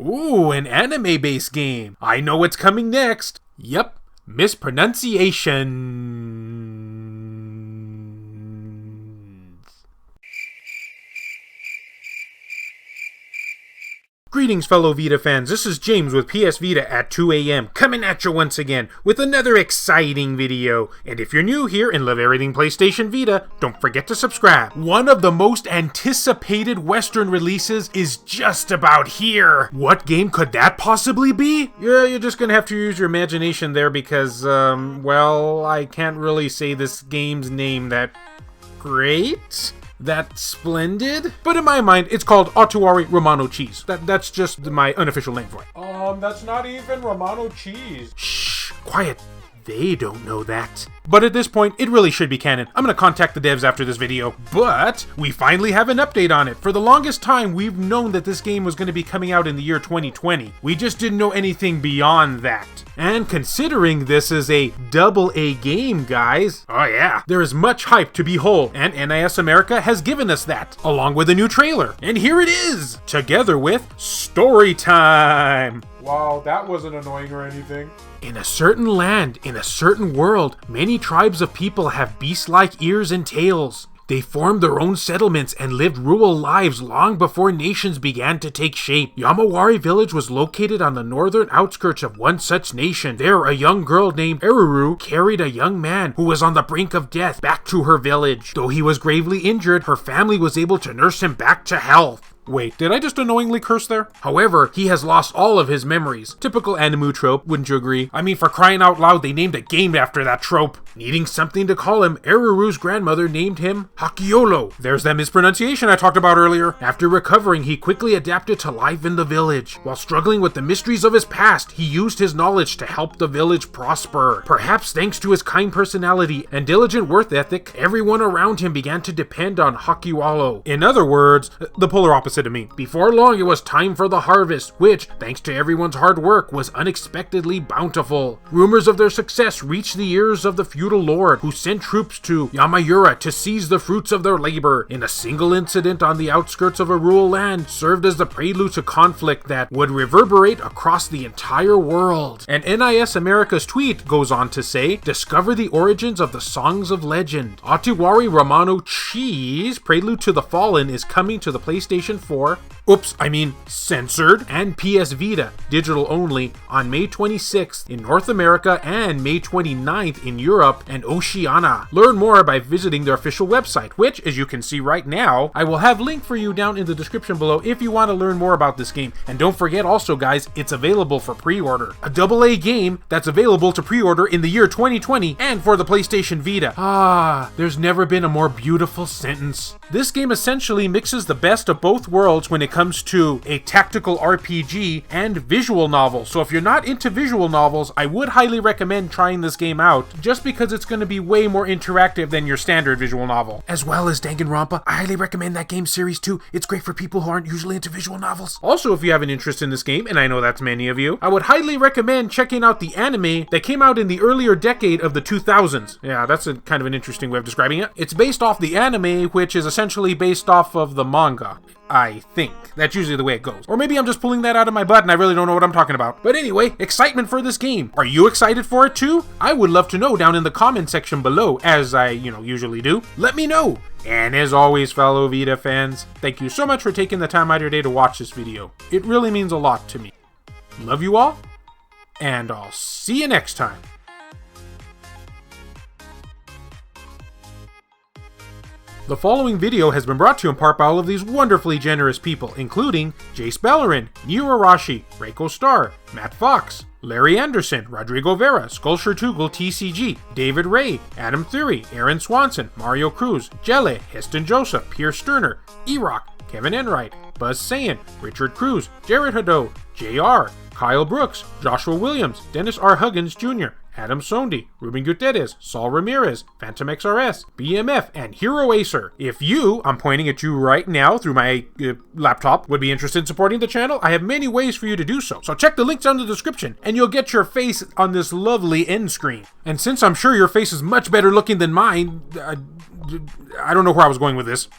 Ooh, an anime-based game. I know what's coming next. Yep, mispronunciation. Greetings, fellow Vita fans. This is James with PS Vita at 2 a.m. coming at you once again with another exciting video. And if you're new here and love everything PlayStation Vita, don't forget to subscribe. One of the most anticipated Western releases is just about here. What game could that possibly be? Yeah, you're just gonna have to use your imagination there because, well, I can't really say this game's name that great. That's splendid. But in my mind, it's called Utawarerumono cheese. That's just my unofficial name for it. That's not even Romano cheese. Shh, quiet. They don't know that. But at this point, it really should be canon. I'm gonna contact the devs after this video. But we finally have an update on it. For the longest time, we've known that this game was gonna be coming out in the year 2020. We just didn't know anything beyond that. And considering this is a AA game, guys, oh yeah, there is much hype to behold, and NIS America has given us that, along with a new trailer. And here it is, together with story time. Wow, that wasn't annoying or anything. In a certain land, in a certain world, many tribes of people have beast-like ears and tails. They formed their own settlements and lived rural lives long before nations began to take shape. Yamawari village was located on the northern outskirts of one such nation. There, a young girl named Eruru carried a young man who was on the brink of death back to her village. Though he was gravely injured, her family was able to nurse him back to health. Wait, did I just unknowingly curse there? However, he has lost all of his memories. Typical anime trope, wouldn't you agree? I mean, for crying out loud, they named a game after that trope. Needing something to call him, Eruru's grandmother named him Hakiolo. There's that mispronunciation I talked about earlier. After recovering, he quickly adapted to life in the village. While struggling with the mysteries of his past, he used his knowledge to help the village prosper. Perhaps thanks to his kind personality and diligent work ethic, everyone around him began to depend on Hakiolo. In other words, the polar opposite of me. Before long, it was time for the harvest, which, thanks to everyone's hard work, was unexpectedly bountiful. Rumors of their success reached the ears of the feudal lord, who sent troops to Yamayura to seize the fruits of their labor. In a single incident on the outskirts of a rural land, served as the prelude to conflict that would reverberate across the entire world. And NIS America's tweet goes on to say, discover the origins of the songs of legend. Utawarerumono cheese, Prelude to the Fallen, is coming to the PlayStation 4, censored, and PS Vita, digital only, on May 26th in North America and May 29th in Europe and Oceania. Learn more by visiting their official website, which, as you can see right now, I will have linked for you down in the description below if you want to learn more about this game. And don't forget also, guys, it's available for pre-order. A AA game that's available to pre-order in the year 2020 and for the PlayStation Vita. Ah, there's never been a more beautiful sentence. This game essentially mixes the best of both worlds when it comes to a tactical RPG and visual novel. So if you're not into visual novels, I would highly recommend trying this game out, just because it's going to be way more interactive than your standard visual novel. As well as Danganronpa, I highly recommend that game series too. It's great for people who aren't usually into visual novels. Also, if you have an interest in this game, and I know that's many of you, I would highly recommend checking out the anime that came out in the earlier decade of the 2000s. Yeah, that's a kind of an interesting way of describing it. It's based off the anime, which is essentially based off of the manga. I think. That's usually the way it goes. Or maybe I'm just pulling that out of my butt and I really don't know what I'm talking about. But anyway, excitement for this game. Are you excited for it too? I would love to know down in the comment section below, as I, usually do. Let me know. And as always, fellow Vita fans, thank you so much for taking the time out of your day to watch this video. It really means a lot to me. Love you all, and I'll see you next time. The following video has been brought to you in part by all of these wonderfully generous people, including Jace Bellerin, Niu Arashi, Reiko Star, Matt Fox, Larry Anderson, Rodrigo Vera, Skulshire Tugel TCG, David Ray, Adam Thury, Aaron Swanson, Mario Cruz, Jelle, Heston Joseph, Pierre Sterner, E-Rock, Kevin Enright, Buzz Sayin, Richard Cruz, Jared Hado, JR, Kyle Brooks, Joshua Williams, Dennis R. Huggins Jr., Adam Sondi, Ruben Gutierrez, Saul Ramirez, Phantom XRS, BMF, and Hero Acer. If you, I'm pointing at you right now through my laptop, would be interested in supporting the channel, I have many ways for you to do so. So check the links down in the description, and you'll get your face on this lovely end screen. And since I'm sure your face is much better looking than mine, I don't know where I was going with this.